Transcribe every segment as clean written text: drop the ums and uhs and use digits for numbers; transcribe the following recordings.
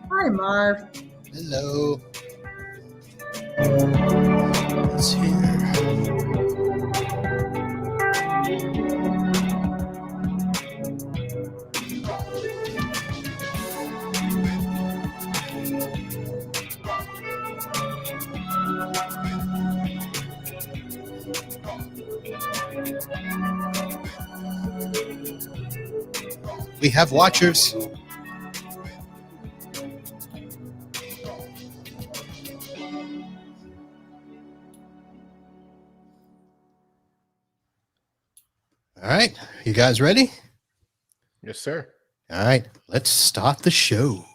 Hi, Marv. Hello. It's here. We have watchers. All right, you guys ready? Yes, sir. All right, let's start the show.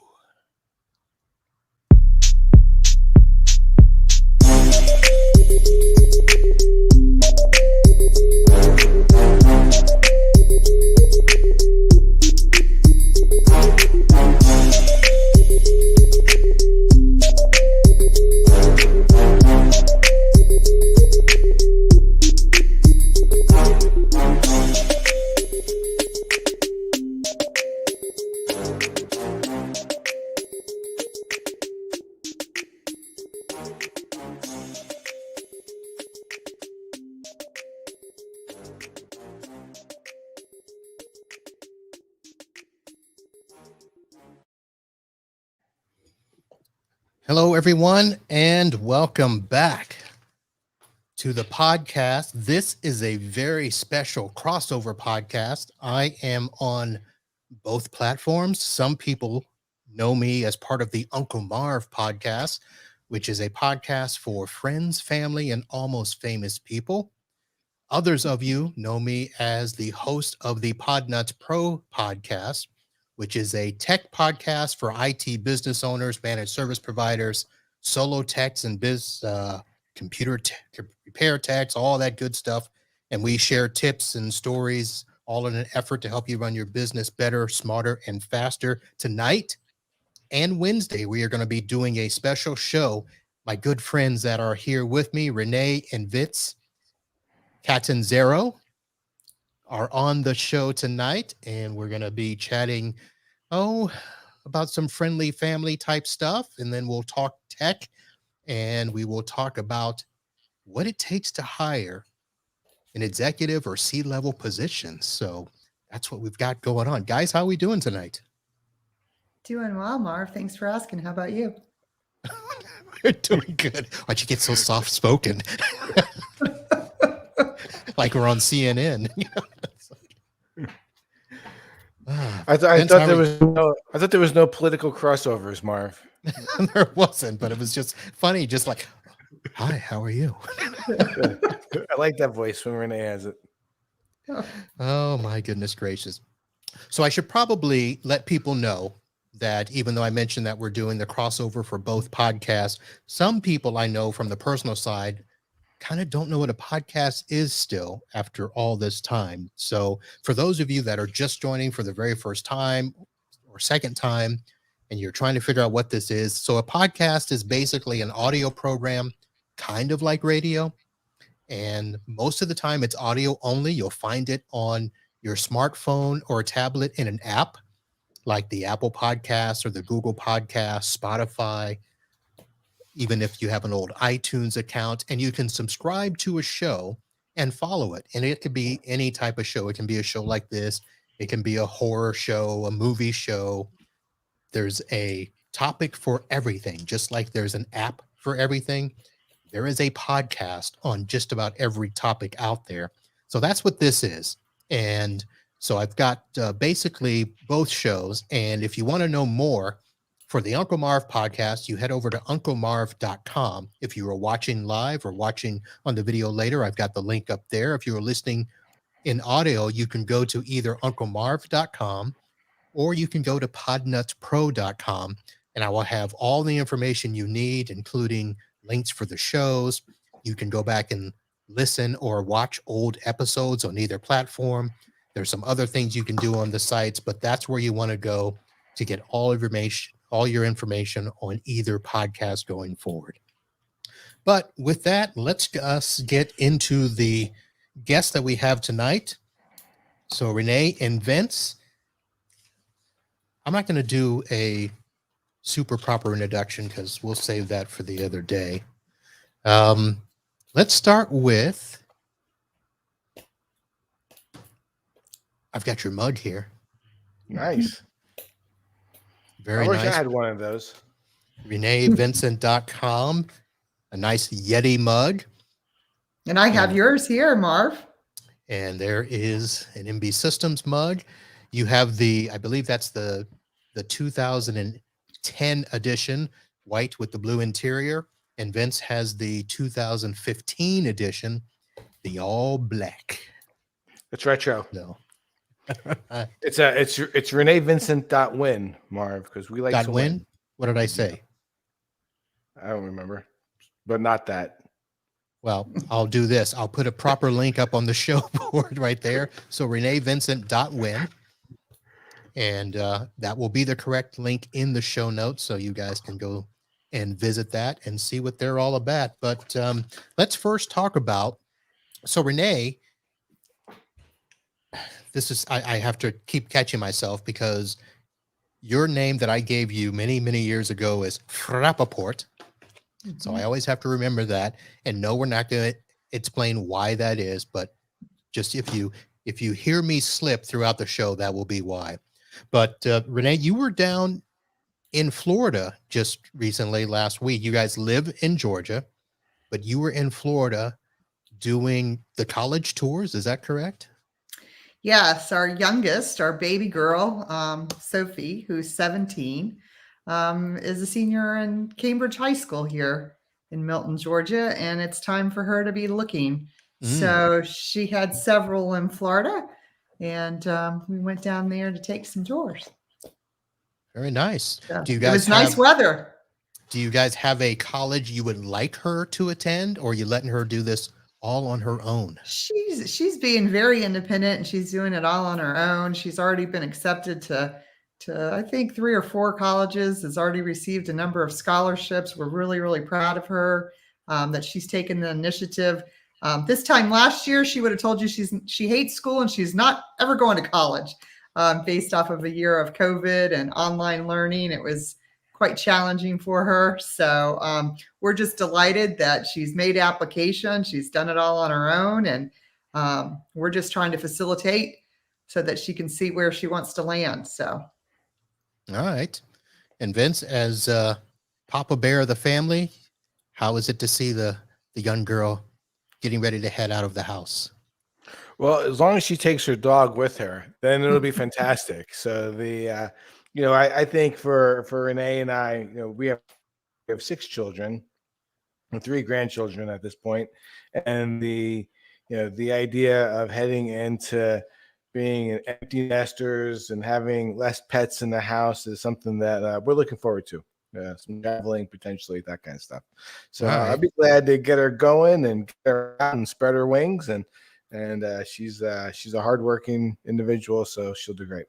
Hello, everyone, and welcome back to the podcast. This is a very special crossover podcast. I am on both platforms. Some people know me as part of the Uncle Marv podcast, which is a podcast for friends, family, and almost famous people. Others of you know me as the host of the Podnuts Pro podcast, which is a tech podcast for IT business owners, managed service providers, solo techs, and computer repair techs, all that good stuff. And we share tips and stories, all in an effort to help you run your business better, smarter, and faster. Tonight and Wednesday, we are going to be doing a special show. My good friends that are here with me, Renee and Vince Catanzaro, are on the show tonight, and we're going to be chatting about some friendly family type stuff, and then we'll talk tech, and we will talk about what it takes to hire an executive or C-level position. So that's what we've got going on. Guys, how are we doing tonight? Doing well, Marv. Thanks for asking. How about you? We're doing good. Why'd you get so soft-spoken? Like we're on CNN. I thought there was no political crossovers, Marv. There wasn't, but it was just funny. Just like, hi, how are you? I like that voice when Renee has it. Oh my goodness gracious. So I should probably let people know that even though I mentioned that we're doing the crossover for both podcasts, some people I know from the personal side kind of don't know what a podcast is still after all this time. So for those of you that are just joining for the very first time or second time, and you're trying to figure out what this is, so a podcast is basically an audio program, kind of like radio. And most of the time it's audio only. You'll find it on your smartphone or a tablet in an app like the Apple Podcasts or the Google Podcasts, Spotify, even if you have an old iTunes account, and you can subscribe to a show and follow it. And it could be any type of show. It can be a show like this. It can be a horror show, a movie show. There's a topic for everything, just like there's an app for everything. There is a podcast on just about every topic out there. So that's what this is. And so I've got basically both shows. And if you want to know more, for the Uncle Marv podcast, you head over to unclemarv.com. If you are watching live or watching on the video later, I've got the link up there. If you're listening in audio, you can go to either unclemarv.com or you can go to podnutspro.com, and I will have all the information you need, including links for the shows. You can go back and listen or watch old episodes on either platform. There's some other things you can do on the sites, but that's where you want to go to get all your information on either podcast going forward. But with that, let's get into the guests that we have tonight. So Renee and Vince, I'm not going to do a super proper introduction because we'll save that for the other day. Let's start with, I've got your mug here. Nice. Very I wish nice. I had one of those. ReneeVincent.com. A nice Yeti mug. And I have yours here, Marv. And there is an MB Systems mug. You have the, I believe that's the 2010 edition, white with the blue interior. And Vince has the 2015 edition, the all black. It's retro. No. It's ReneeVincent.win, Marv, because we like to win. What did I say? I don't remember, but not that. Well, I'll do this. I'll put a proper link up on the show board right there. So ReneeVincent.win. And that will be the correct link in the show notes. So you guys can go and visit that and see what they're all about. But let's first talk about, so Renee, this is, I have to keep catching myself because your name that I gave you many, many years ago is Frappaport. So I always have to remember that. And no, we're not going to explain why that is, but just if you hear me slip throughout the show, that will be why. But Renee, you were down in Florida just recently last week. You guys live in Georgia, but you were in Florida doing the college tours. Is that correct? Yes, our youngest, our baby girl, Sophie, who's 17, is a senior in Cambridge High School here in Milton, Georgia, and it's time for her to be looking. So she had several in Florida, and we went down there to take some tours. Very nice. So do you guys it was nice weather. Do you guys have a college you would like her to attend, or are you letting her do this all on her own? She's being very independent, and she's doing it all on her own. She's already been accepted to I think 3 or 4 colleges, has already received a number of scholarships. We're really, really proud of her that she's taken the initiative. This time last year, she would have told you she hates school and she's not ever going to college based off of a year of COVID and online learning. It was quite challenging for her. So we're just delighted that she's made application. She's done it all on her own. And we're just trying to facilitate so that she can see where she wants to land. So. All right. And Vince, as Papa Bear of the family, how is it to see the young girl getting ready to head out of the house? Well, as long as she takes her dog with her, then it'll be fantastic. So I think for Renee and I, we have 6 children and 3 grandchildren at this point, and the idea of heading into being empty nesters and having less pets in the house is something that we're looking forward to. Some traveling, potentially, that kind of stuff. So I'd be glad to get her going and get her out and spread her wings. And she's a hardworking individual, so she'll do great.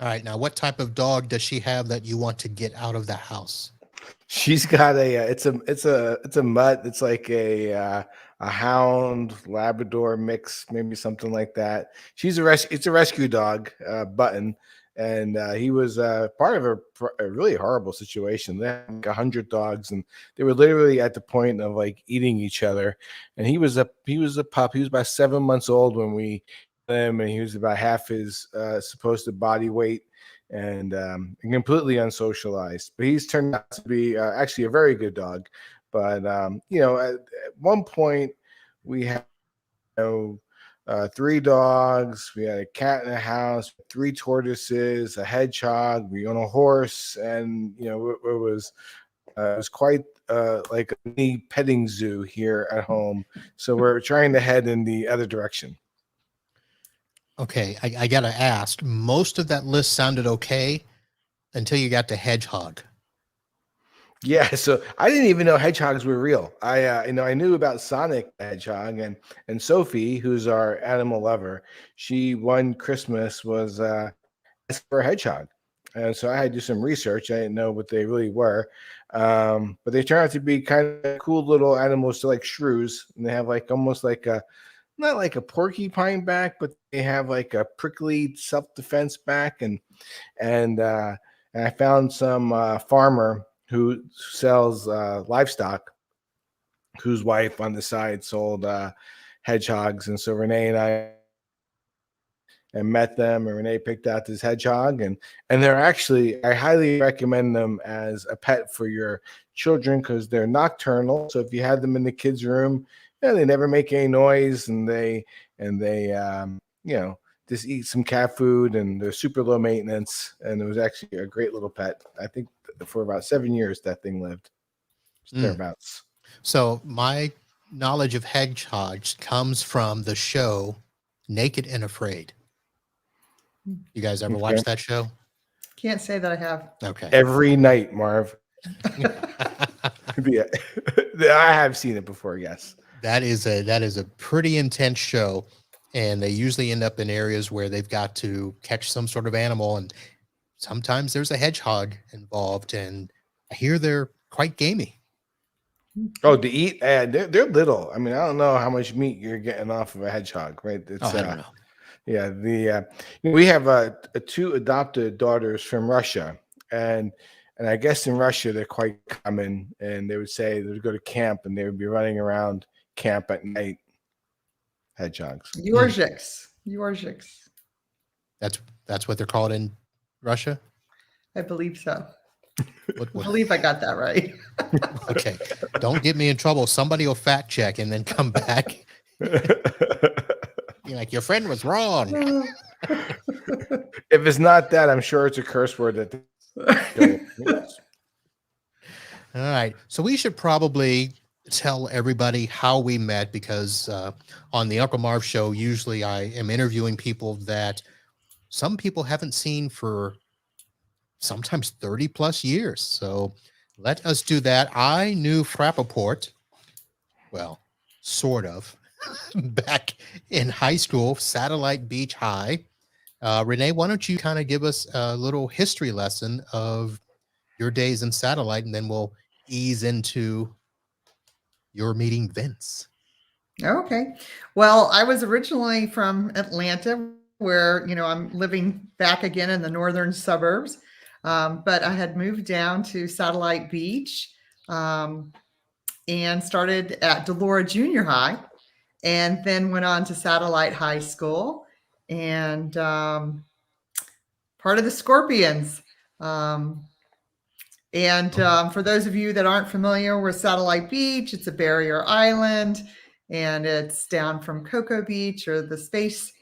All right. Now, what type of dog does she have that you want to get out of the house? She's got it's a mutt. It's like a hound Labrador mix, maybe something like that. It's a rescue dog, Button, and he was part of a really horrible situation. They had like 100 dogs, and they were literally at the point of like eating each other. And he was a pup. He was about 7 months old when we got him, and he was about half his supposed body weight. And completely unsocialized, but he's turned out to be actually a very good dog. But at one point we had 3 dogs, we had a cat in the house, 3 tortoises, a hedgehog, we own a horse, and it was quite like a mini petting zoo here at home. So we're trying to head in the other direction. Okay, I got to ask, most of that list sounded okay until you got to hedgehog. Yeah, so I didn't even know hedgehogs were real. I knew about Sonic the Hedgehog, and Sophie, who's our animal lover, she one Christmas was asked for a hedgehog. And so I had to do some research. I didn't know what they really were. But they turn out to be kind of cool little animals, so like shrews, and they have like almost like a not like a porcupine back, but they have like a prickly self-defense back. And I found some farmer who sells livestock, whose wife on the side sold hedgehogs. And so Renee and I met them, and Renee picked out this hedgehog, and they're actually, I highly recommend them as a pet for your children because they're nocturnal. So if you had them in the kids' room, they never make any noise, and they just eat some cat food, and they're super low maintenance. And it was actually a great little pet. I think for about 7 years that thing lived, thereabouts. So my knowledge of hedgehogs comes from the show Naked and Afraid. You guys ever watch that show? Can't say that I have. Okay. Every night, Marv. Yeah. I have seen it before. Yes. That is a pretty intense show, and they usually end up in areas where they've got to catch some sort of animal, and sometimes there's a hedgehog involved, and I hear they're quite gamey. Oh, to eat? They're little. I mean, I don't know how much meat you're getting off of a hedgehog, right? It's, I don't know. Yeah, we have two adopted daughters from Russia, and I guess in Russia they're quite common. And they would say they would go to camp, and they would be running around camp at night. Hedgehogs. Yorziks. That's what they're called in Russia. I believe so. What? I believe I got that right. Okay, don't get me in trouble. Somebody will fact check and then come back. You're like, your friend was wrong. If it's not that, I'm sure it's a curse word. That. All right. So we should probably tell everybody how we met, because on the Uncle Marv show, usually I am interviewing people that some people haven't seen for sometimes 30 plus years. So let us do that. I knew Frappaport, well, sort of, back in high school, Satellite Beach High. Renee, why don't you kind of give us a little history lesson of your days in Satellite, and then we'll ease into your meeting Vince. Okay. Well, I was originally from Atlanta, where, I'm living back again in the northern suburbs. But I had moved down to Satellite Beach and started at Delora Junior High, and then went on to Satellite High School and part of the Scorpions. For those of you that aren't familiar with Satellite Beach, it's a barrier island, and it's down from Cocoa Beach, or the space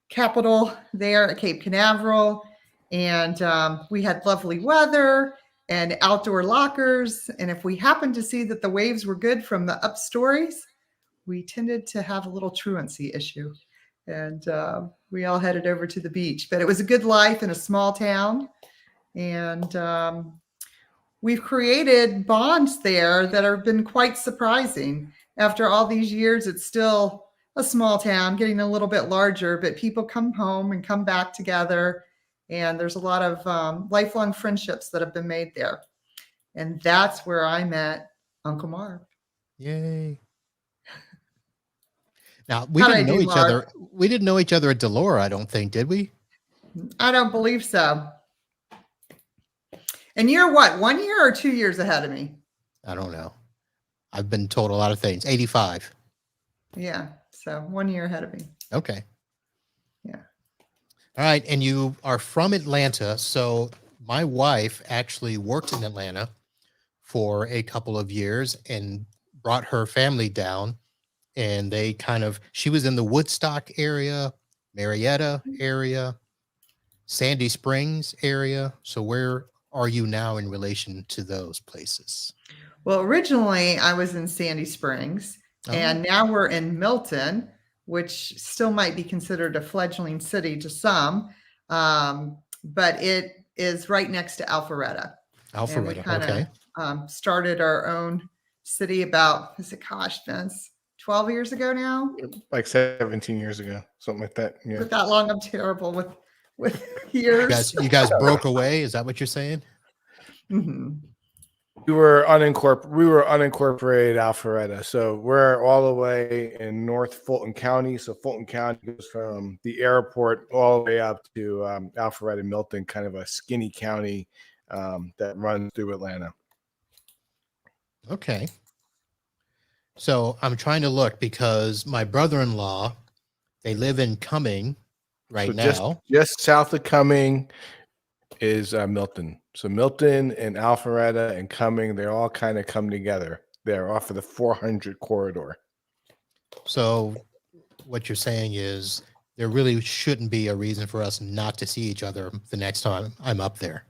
capital there at Cape Canaveral. And we had lovely weather and outdoor lockers. And if we happened to see that the waves were good from the up stories, we tended to have a little truancy issue. And we all headed over to the beach. But it was a good life in a small town. And we've created bonds there that have been quite surprising. After all these years, it's still a small town, getting a little bit larger, but people come home and come back together. And there's a lot of lifelong friendships that have been made there. And that's where I met Uncle Marv. Yay. Now, we didn't know each other. We didn't know each other at Delora, I don't think, did we? I don't believe so. And you're what, 1 year or 2 years ahead of me? I don't know. I've been told a lot of things. 85. Yeah. So 1 year ahead of me. Okay. Yeah. All right. And you are from Atlanta. So my wife actually worked in Atlanta for a couple of years and brought her family down. And they she was in the Woodstock area, Marietta area, Sandy Springs area. So where are you now in relation to those places? Well, originally I was in Sandy Springs, and now we're in Milton, which still might be considered a fledgling city to some, but it is right next to Alpharetta. Alpharetta, okay. Started our own city about, Vince, 12 years ago now? Like 17 years ago, something like that. Yeah. But that long, I'm terrible with years. You guys broke away. Is that what you're saying? Mm-hmm. We were unincorporated Alpharetta, so we're all the way in North Fulton County. So Fulton County goes from the airport all the way up to Alpharetta, Milton, kind of a skinny county that runs through Atlanta. Okay. So I'm trying to look because my brother-in-law, they live in Cumming right So now. just south of Cumming is Milton. So Milton and Alpharetta and Cumming, they all kind of come together. They're off of the 400 corridor. So what you're saying is there really shouldn't be a reason for us not to see each other the next time I'm up there.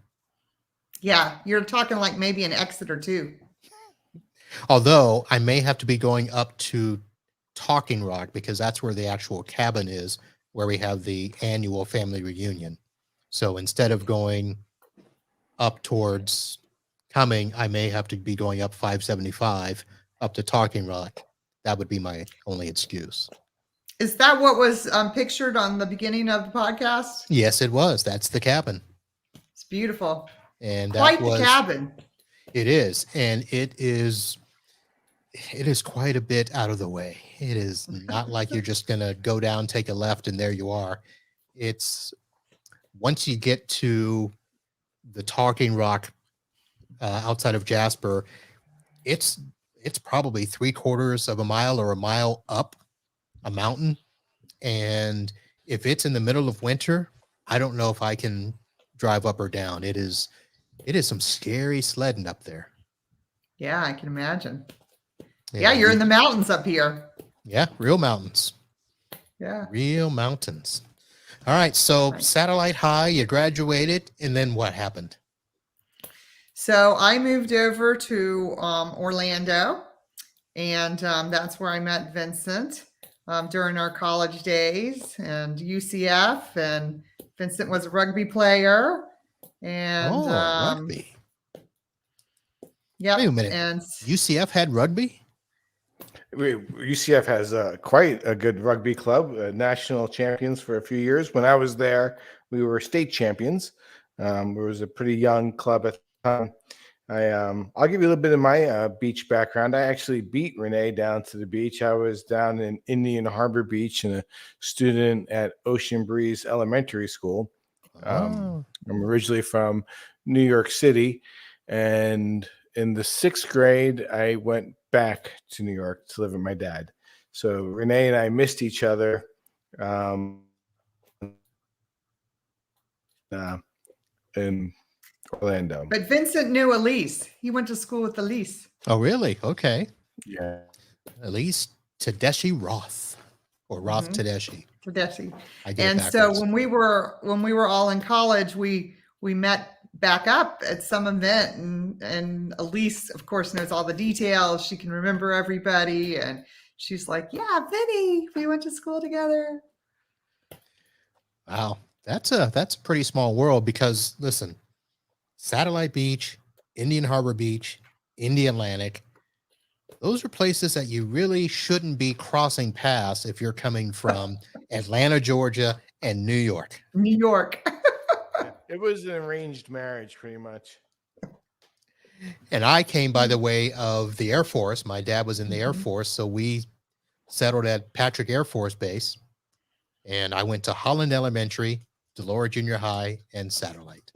Yeah, you're talking like maybe an exit or two. Although I may have to be going up to Talking Rock because that's where the actual cabin is, where we have the annual family reunion. So instead of going up towards Cumming, I may have to be going up 575 up to Talking Rock. That would be my only excuse. Is that what was pictured on the beginning of the podcast? Yes, it was. That's the cabin. It's beautiful. And Quite that was the cabin. It is, and it is quite a bit out of the way. It is not like you're just going to go down, take a left, and there you are. It's once you get to the Talking Rock outside of Jasper, it's probably 3/4 of a mile or a mile up a mountain. And if it's in the middle of winter, I don't know if I can drive up or down. It is some scary sledding up there. Yeah, I can imagine. Yeah, you're in the mountains up here. Yeah, real mountains. Yeah. Real mountains. All right. So Right. Satellite High, you graduated, and then what happened? So I moved over to Orlando, and that's where I met Vincent during our college days and UCF. And Vincent was a rugby player. And rugby. yeah. Wait a minute. And UCF had rugby? UCF has quite a good rugby club, national champions for a few years. When I was there, we were state champions. It was a pretty young club at the time. I'll give you a little bit of my beach background. I actually beat Renee down to the beach. I was down in Indian Harbor Beach and a student at Ocean Breeze Elementary School. I'm originally from New York City, and in the 6th grade, I went back to New York to live with my dad. So Renee and I missed each other. In Orlando. but Vincent knew Elise. He went to school with Elise. Oh, really? Okay. Yeah. Elise Tedeschi Roth, or Roth Tedeschi. Tedeschi. I get And it so backwards. when we were all in college, we met back up at some event, and Elise, of course, knows all the details. She can remember everybody, and she's like, "Yeah, Vinny, we went to school together." Wow, that's a pretty small world because listen, Satellite Beach, Indian Harbor Beach, Indialantic, those are places that you really shouldn't be crossing paths if you're coming from Atlanta, Georgia, and New York. New York. It was an arranged marriage, pretty much. And I came by the way of the Air Force. My dad was in the Air Force, so we settled at Patrick Air Force Base. And I went to Holland Elementary, Delora Junior High, and Satellite.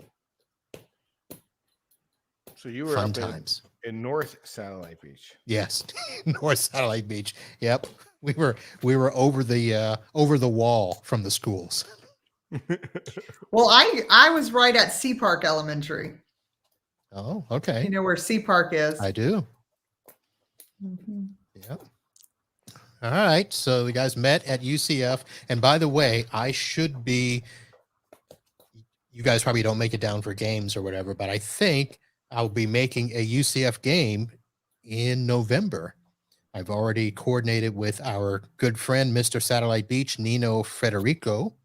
So you were Fun up times. in North Satellite Beach. Yes, North Satellite Beach. Yep, we were over the wall from the schools. Well, I was right at Sea Park Elementary. Oh, okay. You know where Sea Park is? I do. Mhm. Yep. All right. So the guys met at UCF. And by the way, you guys probably don't make it down for games or whatever, but I think I'll be making a UCF game in November. I've already coordinated with our good friend, Mr. Satellite Beach, Nino Federico.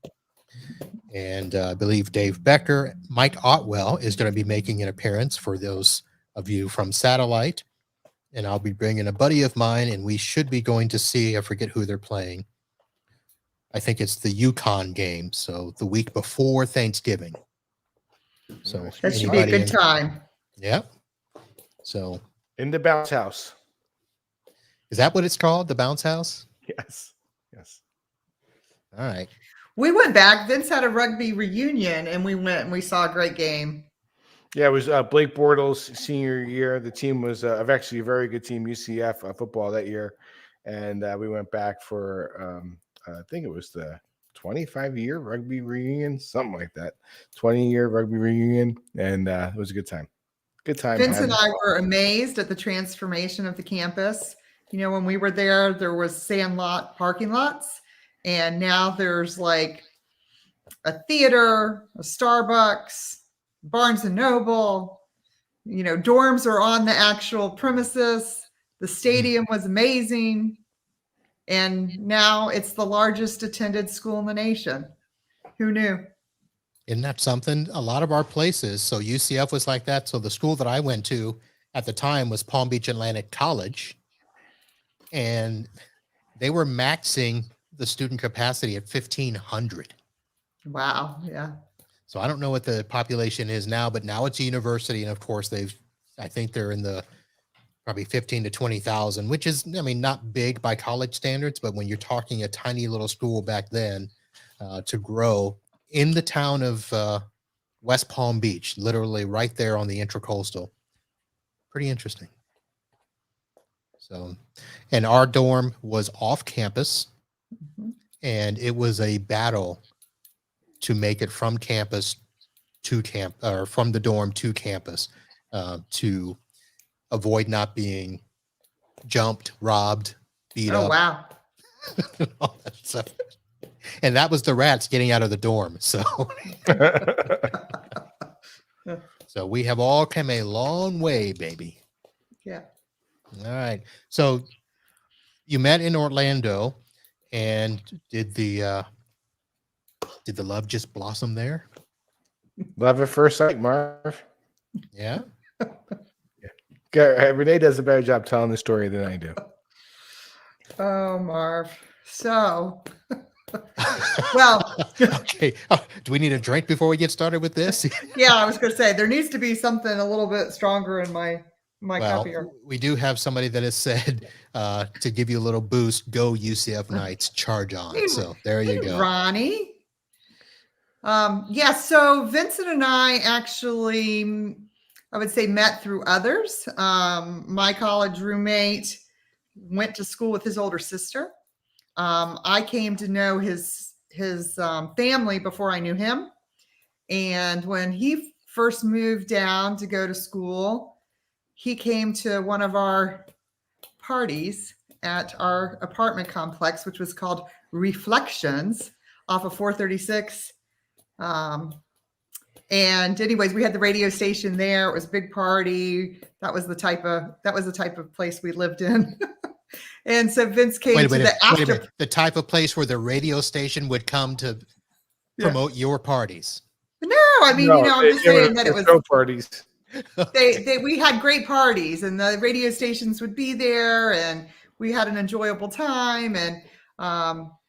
And I believe Dave Becker, Mike Otwell is going to be making an appearance for those of you from Satellite. And I'll be bringing a buddy of mine, and we should be going to see, I forget who they're playing. I think it's the UConn game. So the week before Thanksgiving. So That should be a good time. Yep. So In the bounce house. is that what it's called? The bounce house? Yes. Yes. All right. We went back. Vince had a rugby reunion, and we went and we saw a great game. Yeah, it was Blake Bortles' senior year. The team was actually a very good team, UCF football that year, and we went back for I think it was the 25-year rugby reunion, something like that. 20-year rugby reunion, and it was a good time. Good time. Vince and I were amazed at the transformation of the campus. You know, when we were there was sandlot parking lots, and now there's like a theater, a Starbucks, Barnes and Noble. You know, dorms are on the actual premises. The stadium was amazing. And now it's the largest attended school in the nation. Who knew? Isn't that something? A lot of our places. So UCF was like that. So the school that I went to at the time was Palm Beach Atlantic College. And they were maxing the student capacity at 1,500. Wow. Yeah. So I don't know what the population is now, but now it's a university. And of course, I think they're in the probably 15 to 20,000, which is, I mean, not big by college standards, but when you're talking a tiny little school back then, to grow in the town of West Palm Beach, literally right there on the Intracoastal. Pretty interesting. So, and our dorm was off campus, and it was a battle to make it from campus to or from the dorm to campus, to avoid not being jumped, robbed, beat up. Oh, wow. All that stuff. And that was the rats getting out of the dorm. So, so we have all come a long way, baby. Yeah. All right. So you met in Orlando, and did the love just blossom there? Love at first sight, Marv. Yeah. Renee does a better job telling the story than I do. Oh, Marv. So, well, Okay. Do we need a drink before we get started with this? yeah, I was going to say there needs to be something a little bit stronger in my cup here. We do have somebody that has said to give you a little boost, go UCF Knights, charge on. So there you go. Ronnie. Yeah, so Vincent and I actually, I would say, met through others. My college roommate went to school with his older sister. I came to know his family before I knew him. And when he first moved down to go to school, he came to one of our parties at our apartment complex, which was called Reflections off of 436. And anyways, we had the radio station there. It was a big party. That was the type of place we lived in. And so Vince came to the after. The type of place where the radio station would come to promote your parties. No, I mean, I'm just saying that it was show parties. We had great parties, and the radio stations would be there, and we had an enjoyable time, and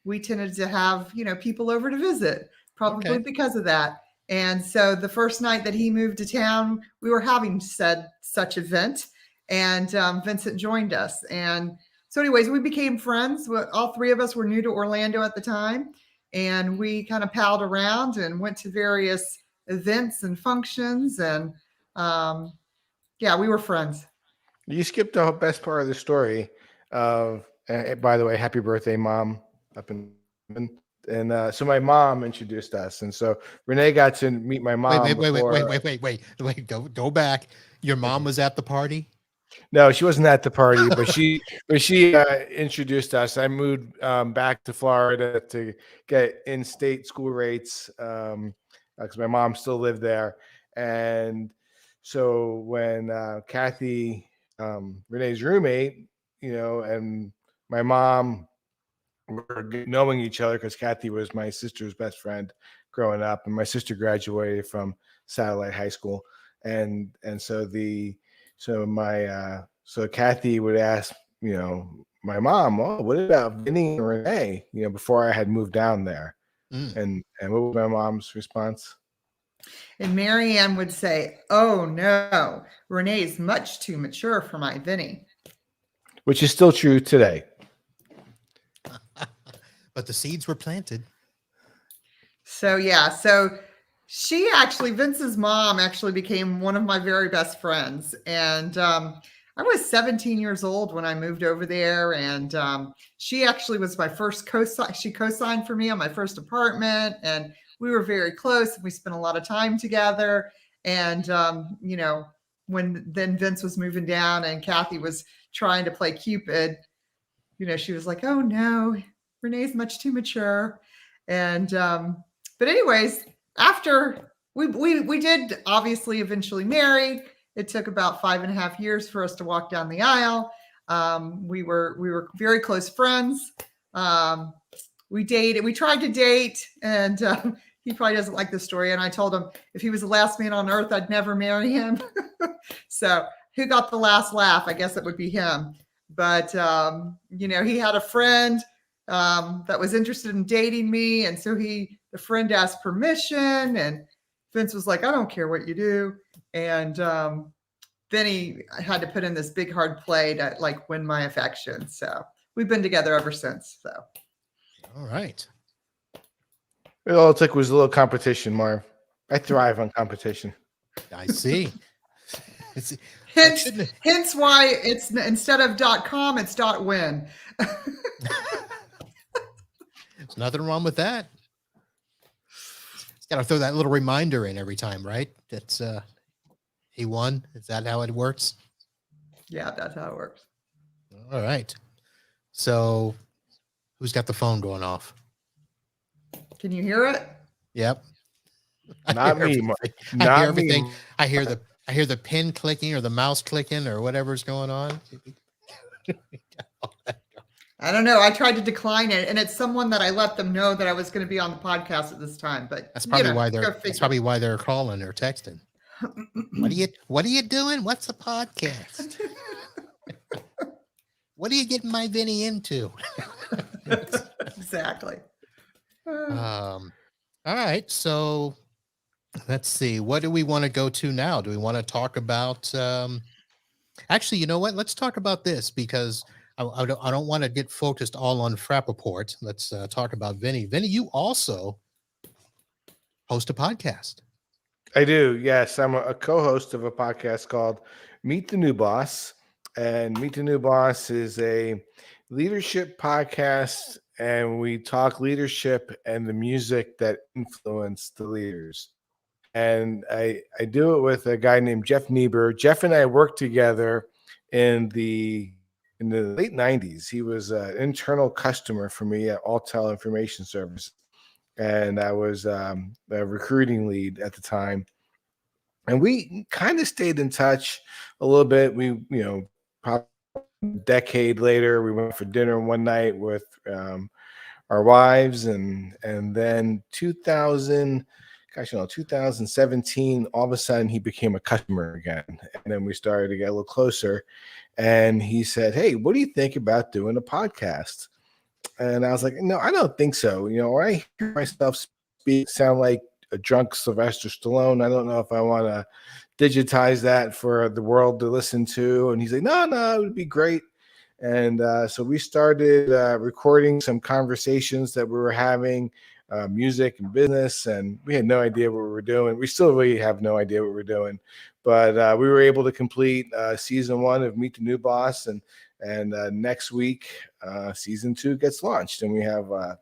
we tended to have people over to visit, probably because of that. And so the first night that he moved to town, we were having such event, and Vincent joined us. And so anyways, we became friends. All three of us were new to Orlando at the time, and we kind of palled around and went to various events and functions, and we were friends. You skipped the best part of the story. By the way, happy birthday, Mom. And so my mom introduced us, and so Renee got to meet my mom. Wait. Go back. Your mom was at the party? No, she wasn't at the party, but she introduced us. I moved back to Florida to get in-state school rates because my mom still lived there. And so when Kathy, Renee's roommate, and my mom were knowing each other because Kathy was my sister's best friend growing up, and my sister graduated from Satellite High School, and so Kathy would ask, my mom, "Oh, what about Vinny and Renee?" Before I had moved down there, and what was my mom's response? And Mary Ann would say, "Oh no, Renee's much too mature for my Vinny." Which is still true today. But the seeds were planted. So yeah, so she actually, Vince's mom actually became one of my very best friends. And I was 17 years old when I moved over there. And she actually was my first co-sign. She co-signed for me on my first apartment. And we were very close. We spent a lot of time together. And, you know, when then Vince was moving down and Kathy was trying to play Cupid, you know, she was like, "Oh no, Renee's much too mature." And but anyways, after we did obviously eventually marry. It took about 5.5 years for us to walk down the aisle. We were very close friends. We dated. We tried to date, and he probably doesn't like this story. And I told him if he was the last man on earth, I'd never marry him. So who got the last laugh? I guess it would be him. But you know, he had a friend that was interested in dating me, and so the friend asked permission, and Vince was like, "I don't care what you do," and then he had to put in this big hard play to like win my affection. So we've been together ever since. So All right. All it took was a little competition, Marv. I thrive on competition. I see. It's, hence why it's instead of .com, it's .win. There's nothing wrong with that. It's got to throw that little reminder in every time, right? That's he won. Is that how it works? Yeah, that's how it works. All right. So who's got the phone going off? Can you hear it? Yep. Not me. I hear everything. I hear the pen clicking or the mouse clicking or whatever's going on. I don't know. I tried to decline it, and it's someone that I let them know that I was going to be on the podcast at this time. But That's probably why they're calling or texting. What are you doing? What's the podcast? What are you getting my Vinny into? Exactly. All right. So let's see. What do we want to go to now? Do we want to talk about actually, you know what? Let's talk about this because I don't want to get focused all on Frappaport. Let's talk about Vinny. Vinny, you also host a podcast. I do. Yes. I'm a co-host of a podcast called Meet the New Boss. And Meet the New Boss is a leadership podcast, and we talk leadership and the music that influenced the leaders. And I do it with a guy named Jeff Niebuhr. Jeff and I worked together in the late 90s. He was an internal customer for me at Alltel Information Service, and I was a recruiting lead at the time. And we kind of stayed in touch a little bit. We, probably a decade later, we went for dinner one night with our wives, and then 2017, all of a sudden he became a customer again, and then we started to get a little closer. And he said, "Hey, what do you think about doing a podcast?" And I was like, "No, I don't think so. When I hear myself speak, sound like a drunk Sylvester Stallone. I don't know if I want to digitize that for the world to listen to." And he's like, "No, it would be great." And so we started recording some conversations that we were having, music and business, and we had no idea what we were doing. We still really have no idea what we're doing, but we were able to complete season 1 of Meet the New Boss, and next week season 2 gets launched, and we have a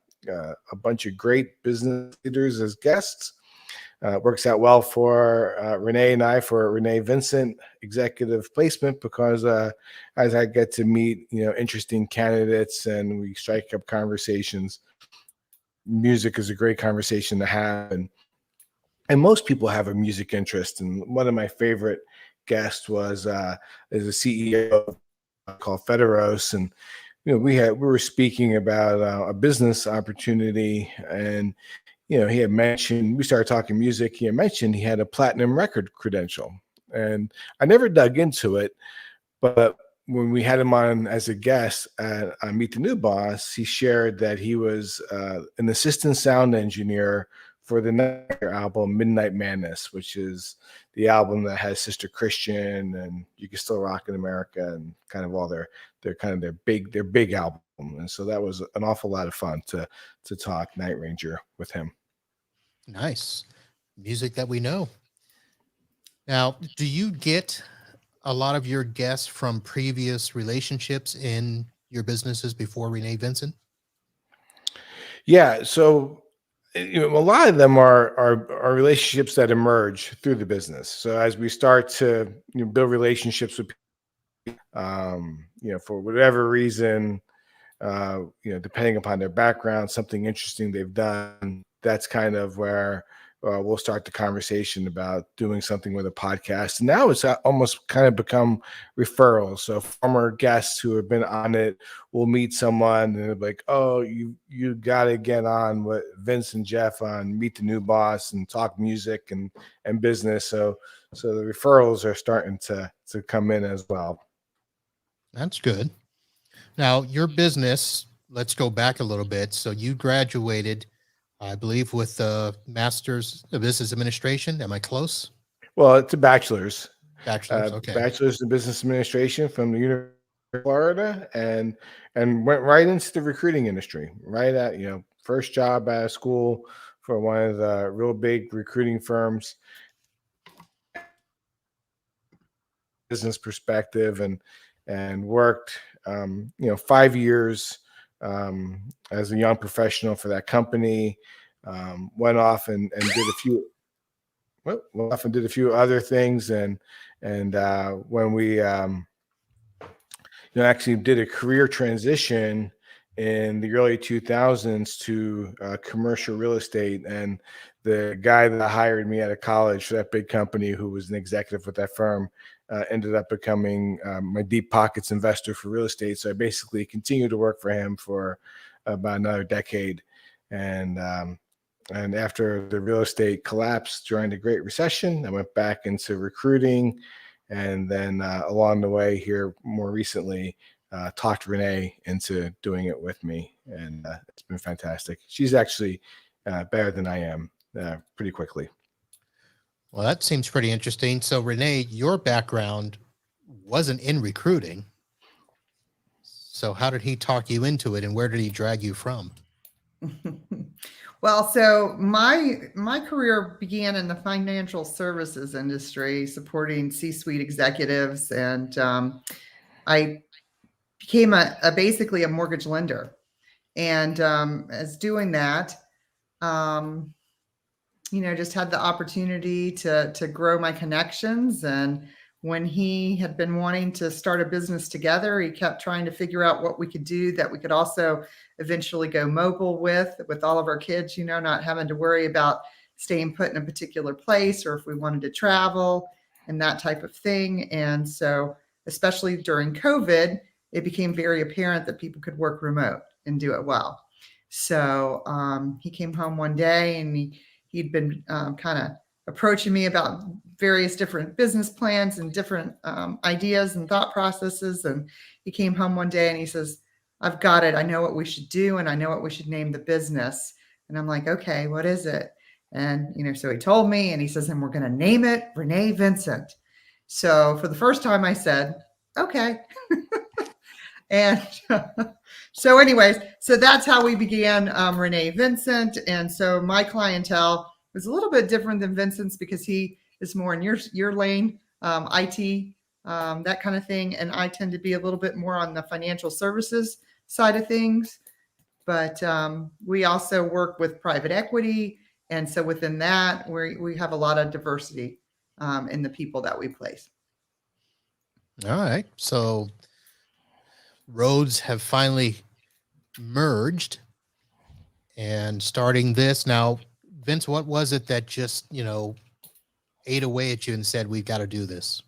bunch of great business leaders as guests. It works out well for Renee and I for Renee Vincent executive placement because as I get to meet interesting candidates and we strike up conversations, music is a great conversation to have, and most people have a music interest. And one of my favorite guests is a CEO called Federos, and we were speaking about a business opportunity, and he had mentioned, we started talking music. He had mentioned he had a platinum record credential, and I never dug into it, but when we had him on as a guest at Meet the New Boss, he shared that he was an assistant sound engineer for the next album, Midnight Madness, which is the album that has Sister Christian and You Can Still Rock in America and kind of all their big album. And so that was an awful lot of fun to talk Night Ranger with him. Nice music that we know. Now, do you get a lot of your guests from previous relationships in your businesses before Renee Vincent? Yeah, so a lot of them are relationships that emerge through the business. So as we start to build relationships with for whatever reason, depending upon their background, something interesting they've done, that's kind of where we'll start the conversation about doing something with a podcast. And now it's almost kind of become referrals. So former guests who have been on it will meet someone and they're like, oh, you got to get on with Vince and Jeff on Meet the New Boss and talk music and business. So the referrals are starting to come in as well. That's good. Now, your business, let's go back a little bit. So you graduated, I believe, with a Master's of Business Administration. Am I close? Well, it's a bachelor's. Bachelor's, okay. Bachelor's in Business Administration from the University of Florida, and went right into the recruiting industry. Right at first job out of school for one of the real big recruiting firms. Business perspective, and worked 5 years as a young professional for that company. Went off and did a few other things, and when we actually did a career transition in the early 2000s to commercial real estate, and the guy that hired me out of college for that big company, who was an executive with that firm, ended up becoming my deep pockets investor for real estate. So I basically continued to work for him for about another decade. And after the real estate collapsed during the Great Recession, I went back into recruiting. And then along the way here, more recently, talked Renee into doing it with me. And it's been fantastic. She's actually better than I am pretty quickly. Well, that seems pretty interesting. So, Renee, your background wasn't in recruiting. So how did he talk you into it, and where did he drag you from? Well, so my career began in the financial services industry, supporting C-suite executives, and I became basically a mortgage lender. And as doing that, just had the opportunity to grow my connections. And when he had been wanting to start a business together, he kept trying to figure out what we could do that we could also eventually go mobile with all of our kids, not having to worry about staying put in a particular place, or if we wanted to travel and that type of thing. And so, especially during COVID, it became very apparent that people could work remote and do it well. So he came home one day, and he'd been kind of approaching me about various different business plans and different ideas and thought processes. And he came home one day and he says, I've got it. I know what we should do, and I know what we should name the business. And I'm like, okay, what is it? And, so he told me, and he says, and we're going to name it Renee Vincent. So for the first time I said, okay. And so anyways, so that's how we began Renee Vincent. And so my clientele was a little bit different than Vincent's, because he is more in your lane, IT, that kind of thing. And I tend to be a little bit more on the financial services side of things. But we also work with private equity. And so within that, we have a lot of diversity in the people that we place. All right. So roads have finally merged, and starting this now, Vince, what was it that just, ate away at you and said, we've got to do this?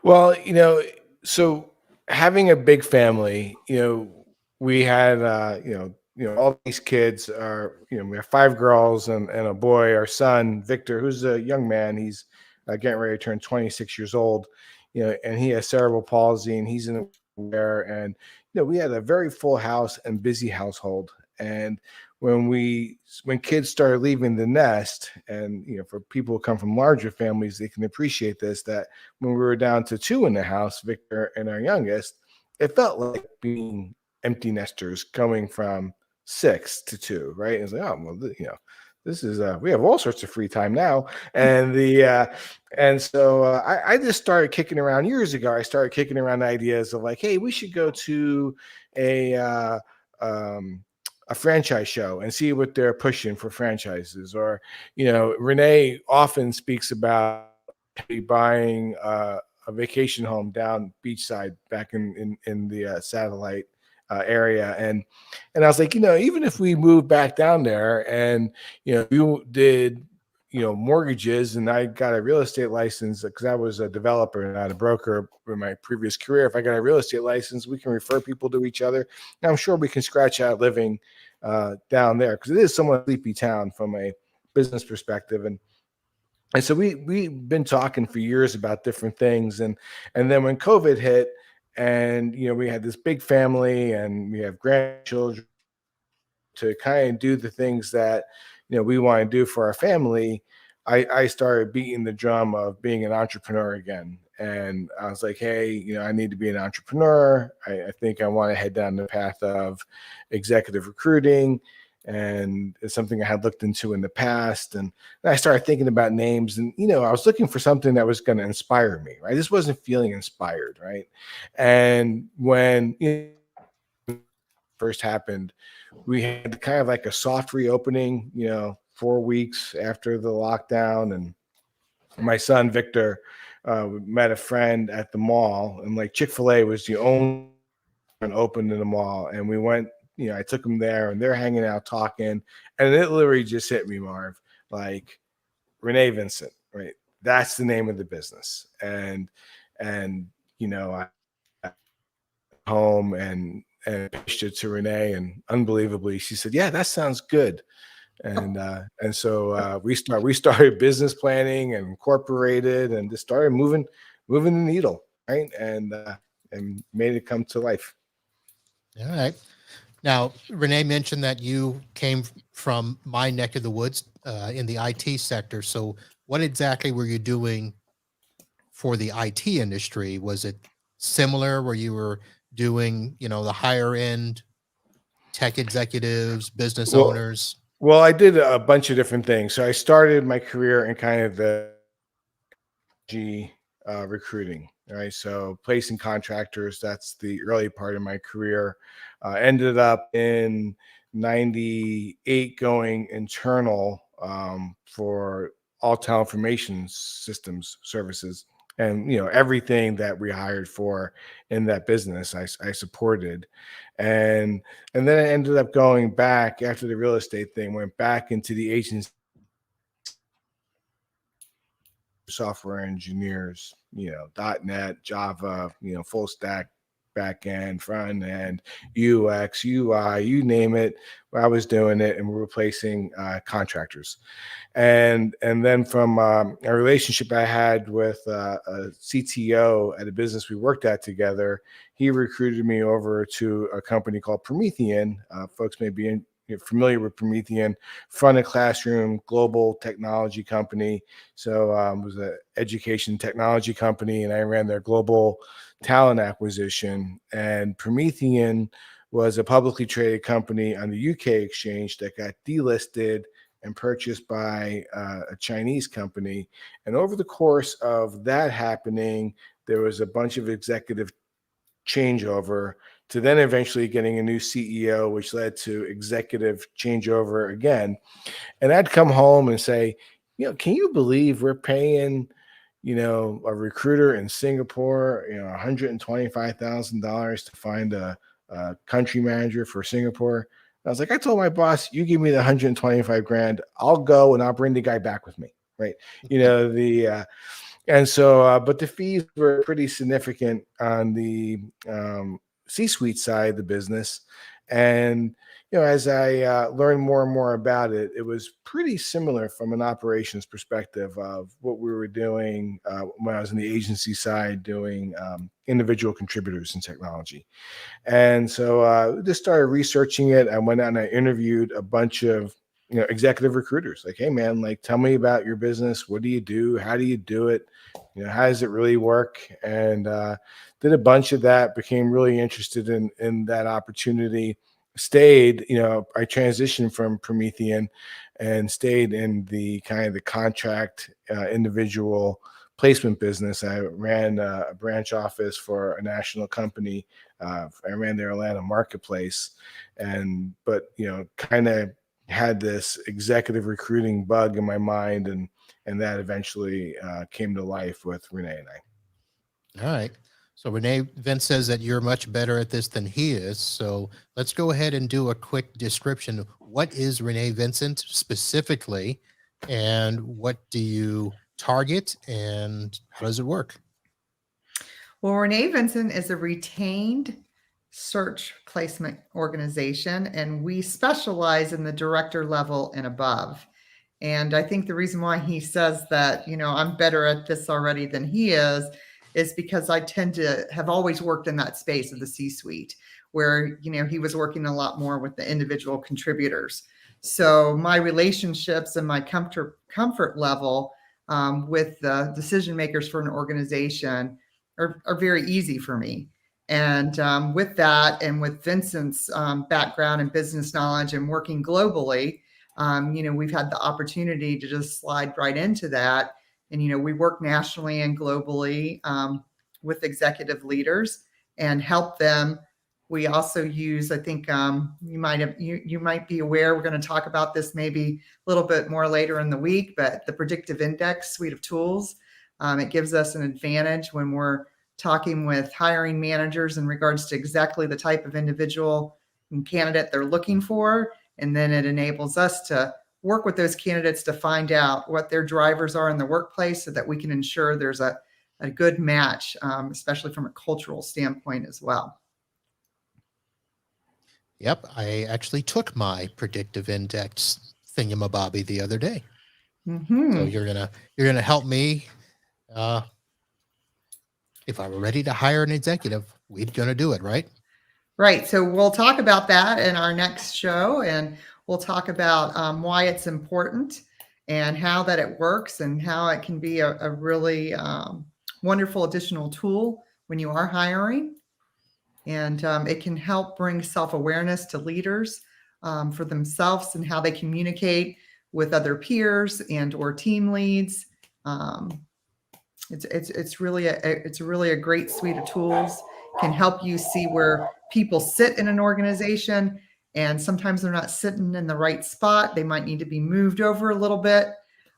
Well, so having a big family, we had, all these kids are, we have 5 girls and a boy. Our son, Victor, who's a young man, he's getting ready to turn 26 years old, and he has cerebral palsy, and he's in a where, and we had a very full house and busy household. And when kids started leaving the nest, and for people who come from larger families, they can appreciate this, that when we were down to 2 in the house, Victor and our youngest, it felt like being empty nesters going from 6 to 2, right? It's like, oh well, this is we have all sorts of free time now. And so I just started kicking around years ago. I started kicking around ideas of like, hey, we should go to a franchise show and see what they're pushing for franchises. Or Renee often speaks about buying a vacation home down beachside back in the satellite area. And I was like, even if we moved back down there and you did mortgages, and I got a real estate license, because I was a developer, not a broker in my previous career. If I got a real estate license, we can refer people to each other. And I'm sure we can scratch out living down there, because it is somewhat sleepy town from a business perspective. And so we've been talking for years about different things. And then when COVID hit, and we had this big family and we have grandchildren, to kind of do the things that we want to do for our family, I started beating the drum of being an entrepreneur again. And I was like, hey, I need to be an entrepreneur. I think I want to head down the path of executive recruiting. And it's something I had looked into in the past. And I started thinking about names, and, I was looking for something that was going to inspire me, right? This wasn't feeling inspired, right? And when first happened, we had kind of like a soft reopening, 4 weeks after the lockdown. And my son, Victor, met a friend at the mall, and like Chick-fil-A was the only one open in the mall. And we went, I took them there, and they're hanging out talking. And it literally just hit me, Marv, like Renee Vincent, right? That's the name of the business. And I home and pitched it to Renee, and unbelievably, she said, "Yeah, that sounds good." And so we started business planning and incorporated, and just started moving the needle, right? And made it come to life. All right. Now, Renee mentioned that you came from my neck of the woods in the IT sector. So what exactly were you doing for the IT industry? Was it similar where you were doing, the higher end tech executives, business owners? Well, I did a bunch of different things. So I started my career in kind of the recruiting, right? So placing contractors, that's the early part of my career. Ended up in 98 going internal for all talent information systems services. And everything that we hired for in that business, I supported. And then I ended up going back after the real estate thing, went back into the agency, software engineers, .NET, Java, full stack, back end, front end, UX, UI, you name it. I was doing it, and we're replacing contractors. And then from a relationship I had with a CTO at a business we worked at together, he recruited me over to a company called Promethean. Folks may be familiar with Promethean, front of classroom, global technology company. So it was an education technology company, and I ran their global talent acquisition. And Promethean was a publicly traded company on the UK exchange that got delisted and purchased by a Chinese company. And over the course of that happening, there was a bunch of executive changeover, to then eventually getting a new CEO, which led to executive changeover again. And I'd come home and say, can you believe we're paying, a recruiter in Singapore, $125,000 to find a country manager for Singapore? I was like, I told my boss, you give me the 125 grand, I'll go and I'll bring the guy back with me. Right. And so, but the fees were pretty significant on the C-suite side of the business. And, as I learned more and more about it, it was pretty similar from an operations perspective of what we were doing when I was on the agency side doing individual contributors in technology. And so just started researching it. I went out and I interviewed a bunch of executive recruiters. Like, hey man, like tell me about your business. What do you do? How do you do it? How does it really work? And did a bunch of that. Became really interested in that opportunity. Stayed. I transitioned from Promethean and stayed in the kind of the contract individual placement business. I ran a branch office for a national company. I ran their Atlanta marketplace, but kind of had this executive recruiting bug in my mind, and that eventually came to life with Renee and I. All right. So Renee Vince says that you're much better at this than he is. So let's go ahead and do a quick description. What is Renee Vincent specifically, and what do you target, and how does it work? Well, Renee Vincent is a retained search placement organization, and we specialize in the director level and above. And I think the reason why he says that, I'm better at this already than he is because I tend to have always worked in that space of the C-suite where, he was working a lot more with the individual contributors. So my relationships and my comfort level with the decision makers for an organization are very easy for me. And with that, and with Vincent's background and business knowledge and working globally, we've had the opportunity to just slide right into that. And, we work nationally and globally with executive leaders and help them. We also use, I think you might be aware, we're going to talk about this maybe a little bit more later in the week, but the predictive index suite of tools, it gives us an advantage when we're talking with hiring managers in regards to exactly the type of individual and candidate they're looking for. And then it enables us to work with those candidates to find out what their drivers are in the workplace so that we can ensure there's a good match, especially from a cultural standpoint as well. Yep, I actually took my predictive index thingamabobby the other day. Mm-hmm. So you're gonna help me. If I were ready to hire an executive, we're gonna do it, right? Right. So we'll talk about that in our next show, and we'll talk about why it's important and how that it works and how it can be a really wonderful additional tool when you are hiring. And it can help bring self-awareness to leaders for themselves and how they communicate with other peers and or team leads. It's really a great suite of tools. Can help you see where people sit in an organization, and sometimes they're not sitting in the right spot. They might need to be moved over a little bit,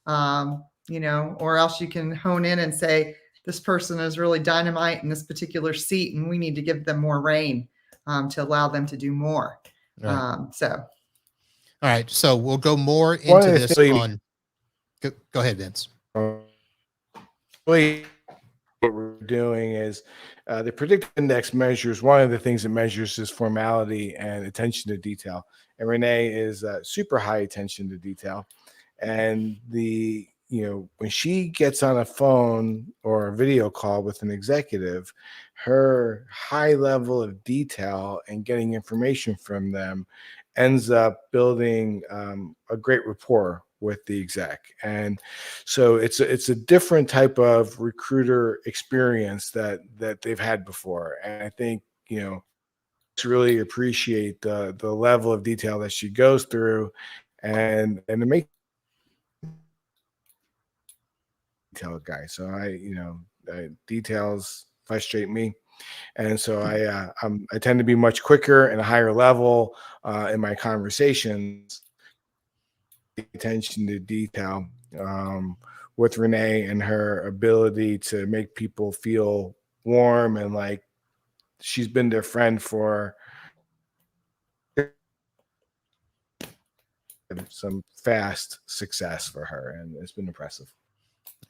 or else you can hone in and say, this person is really dynamite in this particular seat, and we need to give them more rein to allow them to do more. Right. All right. So we'll go more into this on. Go ahead, Vince. Really, what we're doing is the predictive index measures. One of the things it measures is formality and attention to detail. And Renee is super high attention to detail. And when she gets on a phone or a video call with an executive, her high level of detail and getting information from them ends up building a great rapport with the exec. And so it's a different type of recruiter experience that they've had before. And I think, to really appreciate the level of detail that she goes through, and to make detail guy. So details frustrate me. And so I tend to be much quicker and a higher level in my conversations. Attention to detail with Renee and her ability to make people feel warm and like she's been their friend for some fast success for her, and it's been impressive.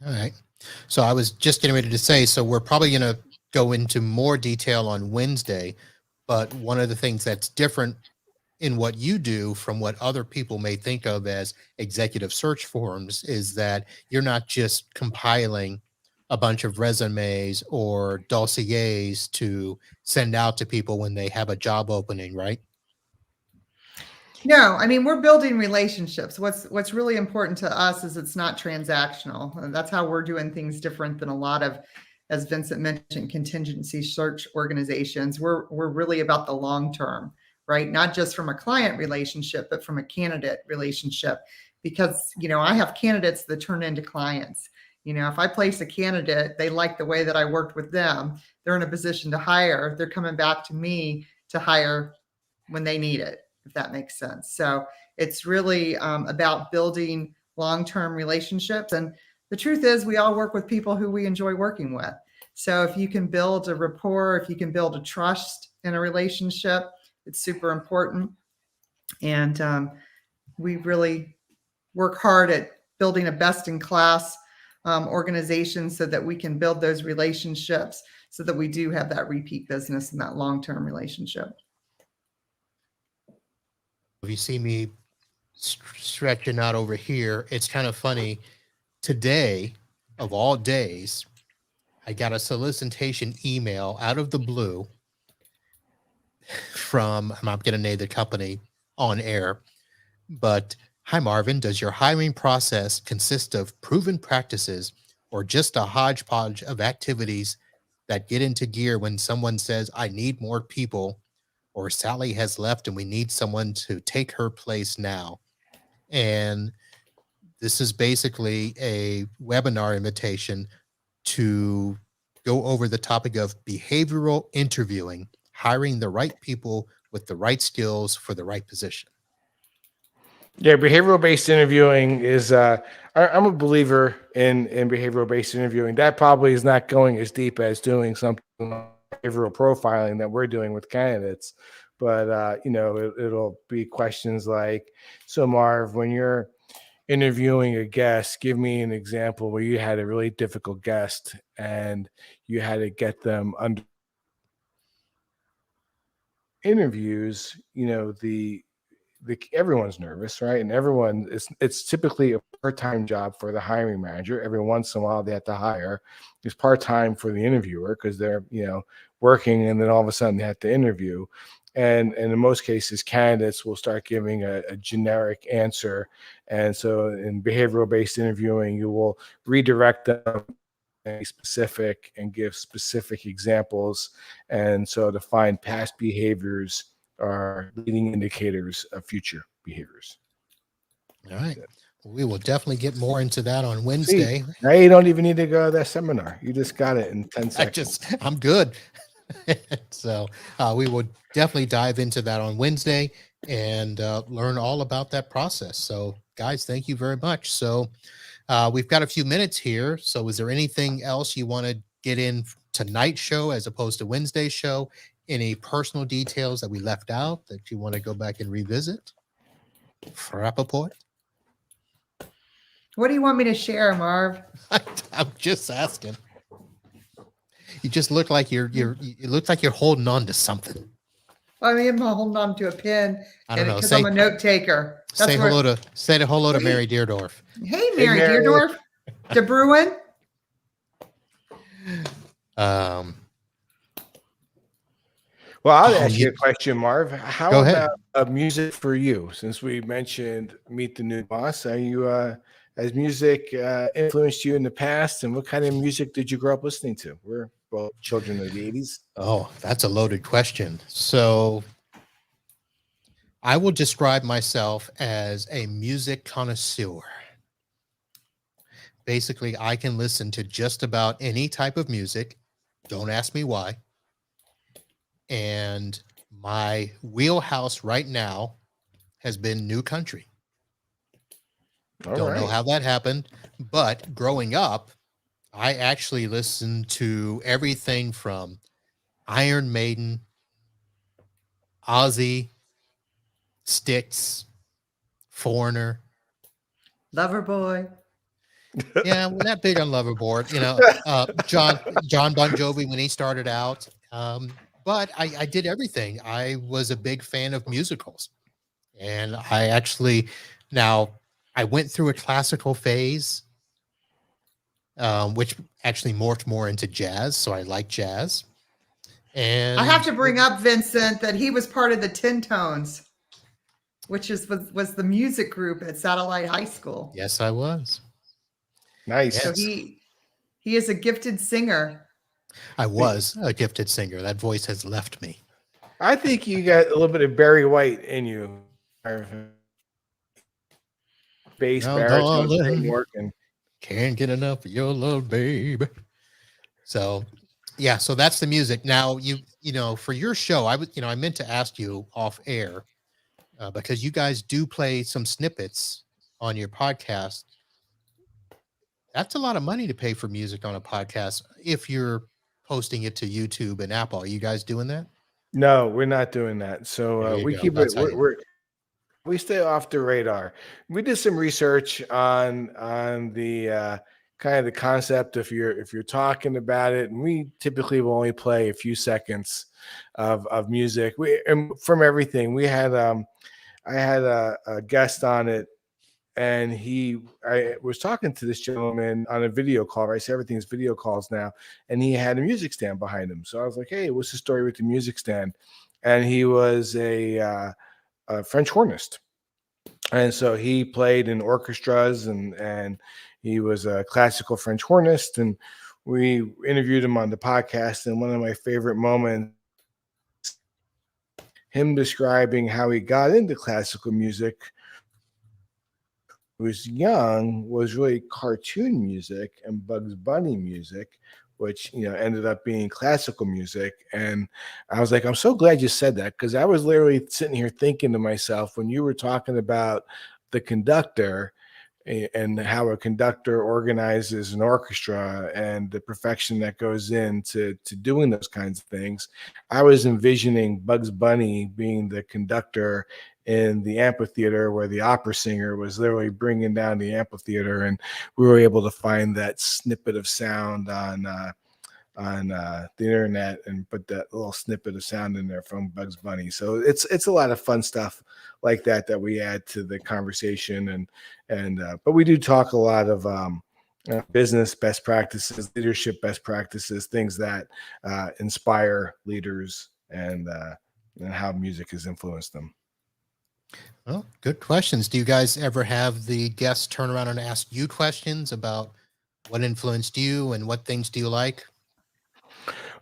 All right. So I was just getting ready to say, so we're probably going to go into more detail on Wednesday, but one of the things that's different in what you do from what other people may think of as executive search forums is that you're not just compiling a bunch of resumes or dossiers to send out to people when they have a job opening, right? No, I mean, we're building relationships. What's really important to us is it's not transactional. And that's how we're doing things different than a lot of, as Vincent mentioned, contingency search organizations. We're really about the long term, right? Not just from a client relationship, but from a candidate relationship. Because, I have candidates that turn into clients. If I place a candidate, they like the way that I worked with them, they're in a position to hire, they're coming back to me to hire when they need it, if that makes sense. So it's really about building long-term relationships. And the truth is, we all work with people who we enjoy working with. So if you can build a rapport, if you can build a trust in a relationship, it's super important. And we really work hard at building a best-in-class organization so that we can build those relationships so that we do have that repeat business and that long-term relationship. If you see me stretching out over here, it's kind of funny. Today, of all days, I got a solicitation email out of the blue from, I'm not going to name the company on air, but hi, Marvin, does your hiring process consist of proven practices or just a hodgepodge of activities that get into gear when someone says, I need more people, or Sally has left and we need someone to take her place now? And this is basically a webinar invitation to go over the topic of behavioral interviewing, hiring the right people with the right skills for the right position. Yeah, behavioral-based interviewing is, I'm a believer in behavioral-based interviewing. That probably is not going as deep as doing something like behavioral profiling that we're doing with candidates. But, it'll be questions like, so Marv, when you're interviewing a guest, give me an example where you had a really difficult guest and you had to get them under interviews. Everyone's nervous, right? And it's typically a part-time job for the hiring manager. Every once in a while they have to hire. It's part-time for the interviewer because they're working, and then all of a sudden they have to interview. And in most cases, candidates will start giving a generic answer. And so in behavioral-based interviewing, you will redirect them specific and give specific examples. And so to find past behaviors are leading indicators of future behaviors. All right. We will definitely get more into that on Wednesday. See, now you don't even need to go to that seminar. You just got it in 10 seconds. I'm good. So we will definitely dive into that on Wednesday and learn all about that process. So guys, thank you very much. So we've got a few minutes here. So is there anything else you want to get in tonight's show as opposed to Wednesday's show? Any personal details that we left out that you want to go back and revisit? Rappaport? What do you want me to share, Marv? I'm just asking. You just look like it looks like you're holding on to something. I mean, I'm holding on to a pen. I don't know. Because I'm a note taker. Say hello to Mary Deardorff. Hey, Mary Deardorff. De Bruin. Well, I'll ask you a question, Marv. How Go about music for you? Since we mentioned Meet the New Boss, are you has music influenced you in the past? And what kind of music did you grow up listening to? We're both children of the 80s. Oh, that's a loaded question. So I will describe myself as a music connoisseur. Basically, I can listen to just about any type of music. Don't ask me why. And my wheelhouse right now has been new country. Don't know how that happened, but growing up, I actually listened to everything from Iron Maiden, Ozzy, Styx, Foreigner, Loverboy. Yeah, we're not big on Loverboard. John Bon Jovi when he started out. But I did everything. I was a big fan of musicals. And I actually, now I went through a classical phase, which actually morphed more into jazz. So I like jazz. And I have to bring up, Vincent, that he was part of the Tin Tones, which was the music group at Satellite High School. yes, I was. Nice. So Yes. he is a gifted singer. I was a gifted singer. That voice has left me. I think you got a little bit of Barry White in you. Bass, Now, baritone, darling, working. can't get enough of your love, babe. So, yeah, so that's the music. Now, you know, for your show, I meant to ask you off air because you guys do play some snippets on your podcast. That's a lot of money to pay for music on a podcast if you're posting it to YouTube and Apple. Are you guys doing that? No, we're not doing that. So There you we go. keep That's it. how you. We stay off the radar. We did some research on the kind of the concept if you're talking about it, and we typically will only play a few seconds of music. And from everything. We had I had a guest on it, and I was talking to this gentleman on a video call. Right, so everything's video calls now, and he had a music stand behind him. So I was like, "Hey, what's the story with the music stand?" And he was a French hornist, and so he played in orchestras, and he was a classical French hornist. And we interviewed him on the podcast. And one of my favorite moments, him describing how he got into classical music. He was young, was really cartoon music and Bugs Bunny music, which ended up being classical music. And I was like, I'm so glad you said that, because I was literally sitting here thinking to myself when you were talking about the conductor and how a conductor organizes an orchestra and the perfection that goes into doing those kinds of things. I was envisioning Bugs Bunny being the conductor in the amphitheater, where the opera singer was literally bringing down the amphitheater, and we were able to find that snippet of sound on the internet and put that little snippet of sound in there from Bugs Bunny. So it's a lot of fun stuff like that we add to the conversation, but we do talk a lot of business best practices, leadership best practices, things that inspire leaders, and how music has influenced them. Well, good questions. Do you guys ever have the guests turn around and ask you questions about what influenced you and what things do you like?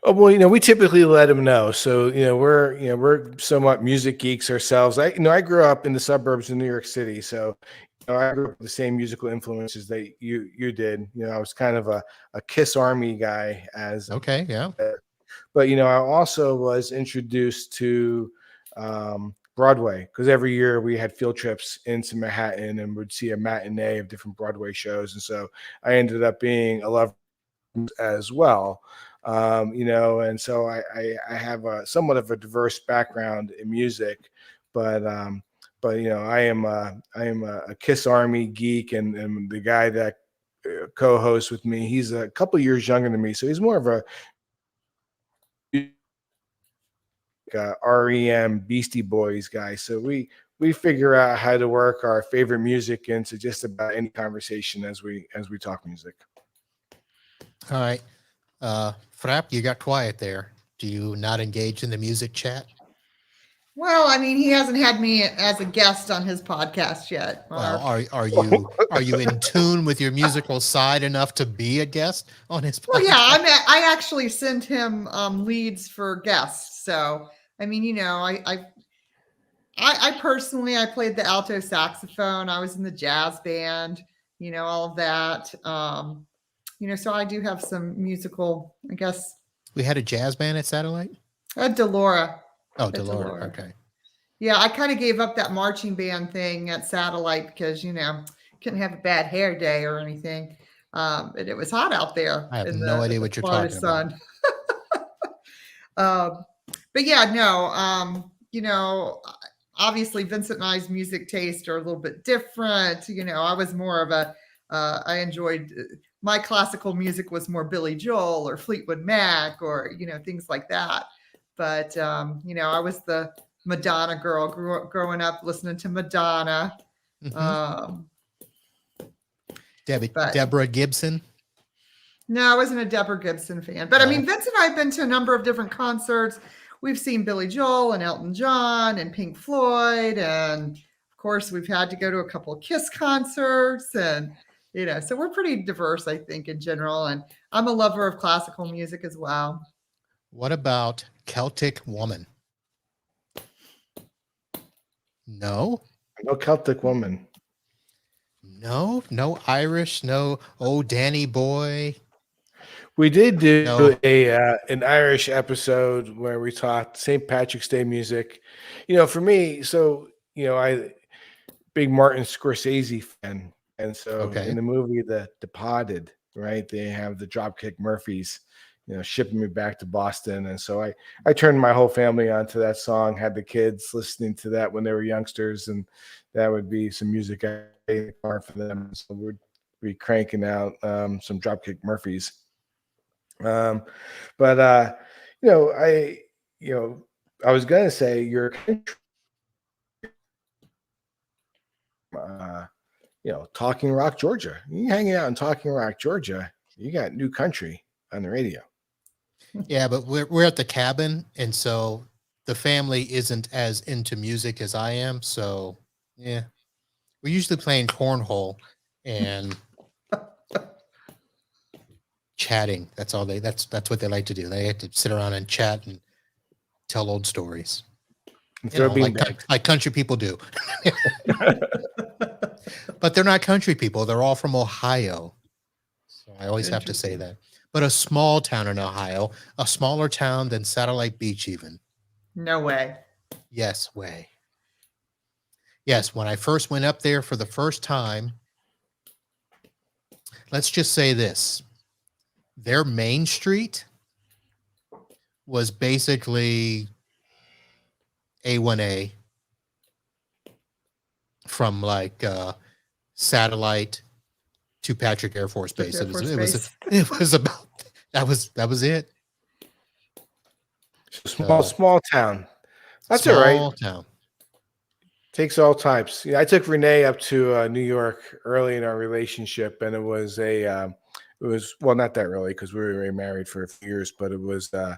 Oh, well, we typically let them know. So, we're somewhat music geeks ourselves. I grew up in the suburbs of New York City, so I grew up with the same musical influences that you did. I was kind of a Kiss Army guy Okay, yeah. but I also was introduced to Broadway, because every year we had field trips into Manhattan and would see a matinee of different Broadway shows, and so I ended up being a lover as well. And so I have a somewhat of a diverse background in music, but I am a Kiss Army geek, and the guy that co-hosts with me, he's a couple years younger than me, so he's more of a REM Beastie Boys guy. So we figure out how to work our favorite music into just about any conversation as we talk music. All right. Frapp, you got quiet there. Do you not engage in the music chat? Well, I mean, he hasn't had me as a guest on his podcast yet. Well, Marv. are you in tune with your musical side enough to be a guest on his podcast? Well, yeah, I actually sent him leads for guests. So, I mean, I personally, I played the alto saxophone. I was in the jazz band, all of that. So I do have some musical, I guess. We had a jazz band at Satellite? Delora. Oh, Delora. Okay. Yeah, I kind of gave up that marching band thing at Satellite because, couldn't have a bad hair day or anything. And it was hot out there. I have no idea what you're talking about. But yeah, no, obviously Vincent and I's music taste are a little bit different. I was more of I enjoyed my classical music was more Billy Joel or Fleetwood Mac or, things like that. But, I was the Madonna girl, growing up listening to Madonna. Mhm. But Deborah Gibson. no, I wasn't a Deborah Gibson fan. But I mean, Vince and I have been to a number of different concerts. We've seen Billy Joel and Elton John and Pink Floyd. And of course, we've had to go to a couple of Kiss concerts. And, so we're pretty diverse, I think, in general. And I'm a lover of classical music as well. What about Celtic Woman? No. No Celtic Woman. No Irish, no Danny Boy. We did do No. an Irish episode where we talked St. Patrick's Day music. For me, I big Martin Scorsese fan, and so in the movie The Departed, right, they have the Dropkick Murphys, shipping me back to Boston, and so I turned my whole family onto that song. Had the kids listening to that when they were youngsters, and that would be some music I played in the car for them. So we'd be cranking out some Dropkick Murphys. I was gonna say your country, Talking Rock, Georgia. You hanging out in Talking Rock, Georgia, you got New Country on the radio. Yeah, but we're at the cabin, and so the family isn't as into music as I am. So yeah, we're usually playing cornhole and chatting. That's all that's what they like to do. They like to sit around and chat and tell old stories. Like country people do. But they're not country people. They're all from Ohio. So I always have to say that. But a small town in Ohio, a smaller town than Satellite Beach even. No way. Yes, way. Yes, when I first went up there for the first time, let's just say this. Their main street was basically A1A from like Satellite to Patrick Air Force Base. It was about that was it. Small town. That's all right. Small town. Takes all types. I took Renee up to New York early in our relationship, and it was not that early because we were already married for a few years, but it was a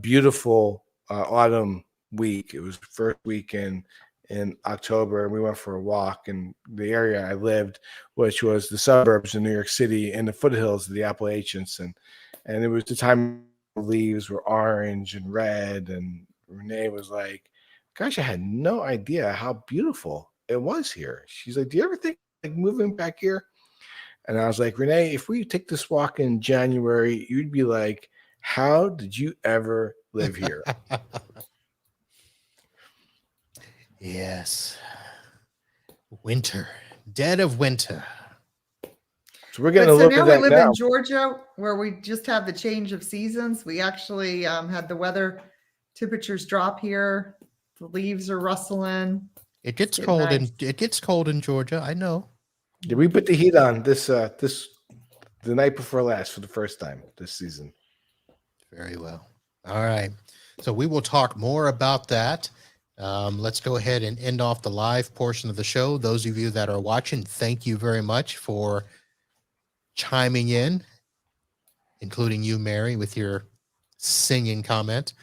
beautiful autumn week. It was the first weekend in October, and we went for a walk in the area I lived, which was the suburbs of New York City and the foothills of the Appalachians, and it was the time the leaves were orange and red, and Renee was like, "Gosh, I had no idea how beautiful it was here." She's like, "Do you ever think like moving back here?" And I was like, "Renee, if we take this walk in January, you'd be like, how did you ever live here?" Yes. Winter, dead of winter. So we're getting a little bit of that now. We live in Georgia where we just have the change of seasons. We actually had the weather temperatures drop here. The leaves are rustling. It gets cold nice. It gets cold in Georgia. I know. Did we put the heat on the night before last for the first time this season? Very well. All right. So we will talk more about that. Let's go ahead and end off the live portion of the show. Those of you that are watching, thank you very much for chiming in, including you, Mary, with your singing comment.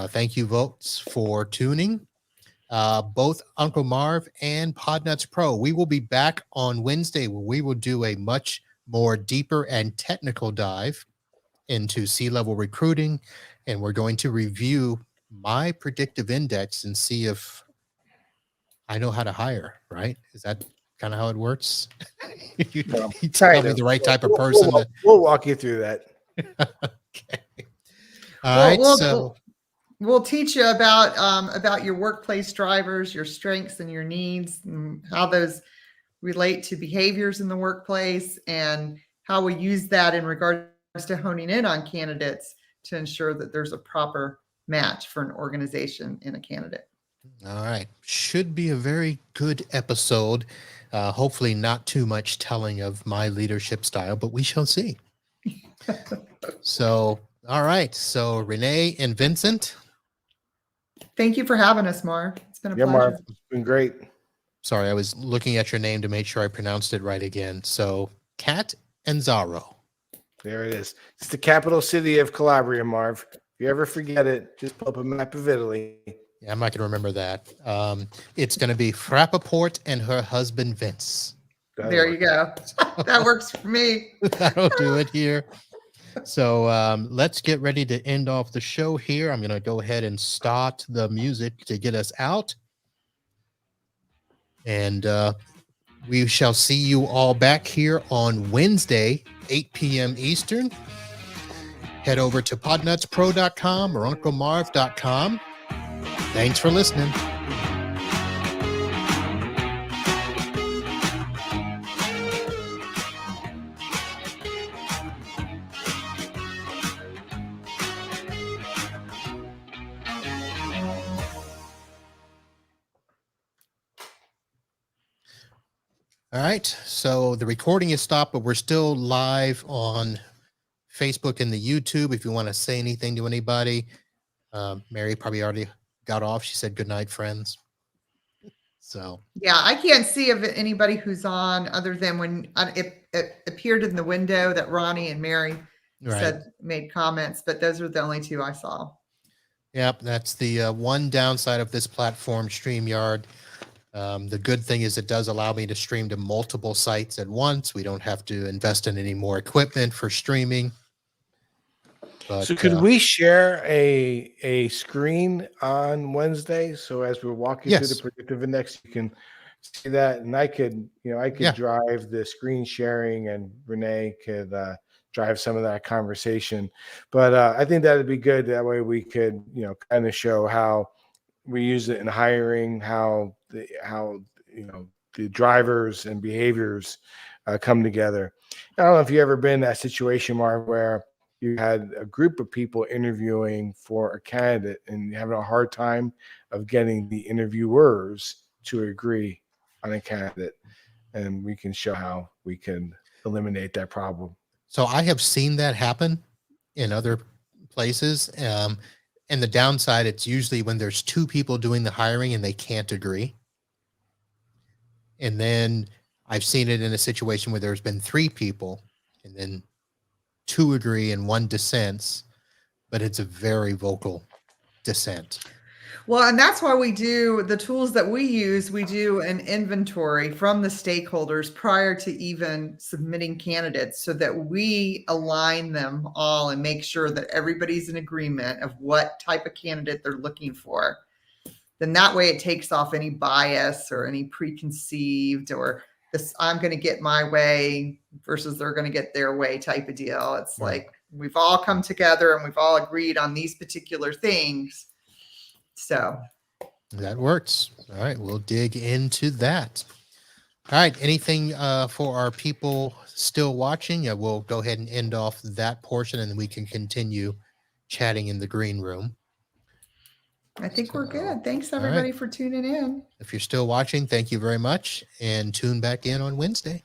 Thank you, folks, for tuning. Both Uncle Marv and Podnuts Pro. We will be back on Wednesday where we will do a much more deeper and technical dive into C-level recruiting, and we're going to review my predictive index and see if I know how to hire, right? Is that kind of how it works? you tell me the right type of person. We'll walk you through that. Okay. All right. We'll teach you about your workplace drivers, your strengths and your needs, and how those relate to behaviors in the workplace, and how we use that in regards to honing in on candidates to ensure that there's a proper match for an organization in a candidate. All right. Should be a very good episode. Hopefully not too much telling of my leadership style, but we shall see. So, all right. So Renee and Vincent, Thank you for having us, Marv. It's been a Yeah, Marv, pleasure. it's been great. Sorry, I was looking at your name to make sure I pronounced it right again. So, Cat and Zaro. There it is. It's the capital city of Calabria, Marv. If you ever forget it, just pull up a map of Italy. Yeah, I'm not going to remember that. It's going to be Frappaport and her husband, Vince. There you go. That works for me. That'll do it here. So let's get ready to end off the show here. I'm going to go ahead and start the music to get us out. And we shall see you all back here on Wednesday, 8 p.m. Eastern. Head over to podnutspro.com or unclemarv.com. Thanks for listening. All right, so the recording is stopped, but we're still live on Facebook and the YouTube. If you want to say anything to anybody, Mary probably already got off. She said, good night, friends. So yeah, I can't see of anybody who's on other than when it appeared in the window that Ronnie and Mary made comments, but those are the only two I saw. Yep, that's the one downside of this platform, StreamYard. The good thing is it does allow me to stream to multiple sites at once. We don't have to invest in any more equipment for streaming. But, so could we share a screen on Wednesday? So as we're walking through the predictive index, you can see that, and I could drive the screen sharing, and Renee could drive some of that conversation. But I think that'd be good. That way we could, kind of show how we use it in hiring, how the drivers and behaviors come together. I don't know if you've ever been in that situation, Mark, where you had a group of people interviewing for a candidate and having a hard time of getting the interviewers to agree on a candidate. And we can show how we can eliminate that problem. So I have seen that happen in other places. And the downside, it's usually when there's two people doing the hiring and they can't agree. And then I've seen it in a situation where there's been three people and then two agree and one dissents, but it's a very vocal dissent. Well, and that's why we do the tools that we use. We do an inventory from the stakeholders prior to even submitting candidates so that we align them all and make sure that everybody's in agreement of what type of candidate they're looking for. Then that way it takes off any bias or any preconceived or this, I'm going to get my way versus they're going to get their way type of deal. It's like we've all come together and we've all agreed on these particular things. So that works. All right, we'll dig into that. All right, anything for our people still watching? Yeah, we'll go ahead and end off that portion and then we can continue chatting in the green room. I think we're good. Thanks everybody for tuning in. If you're still watching, thank you very much and tune back in on Wednesday.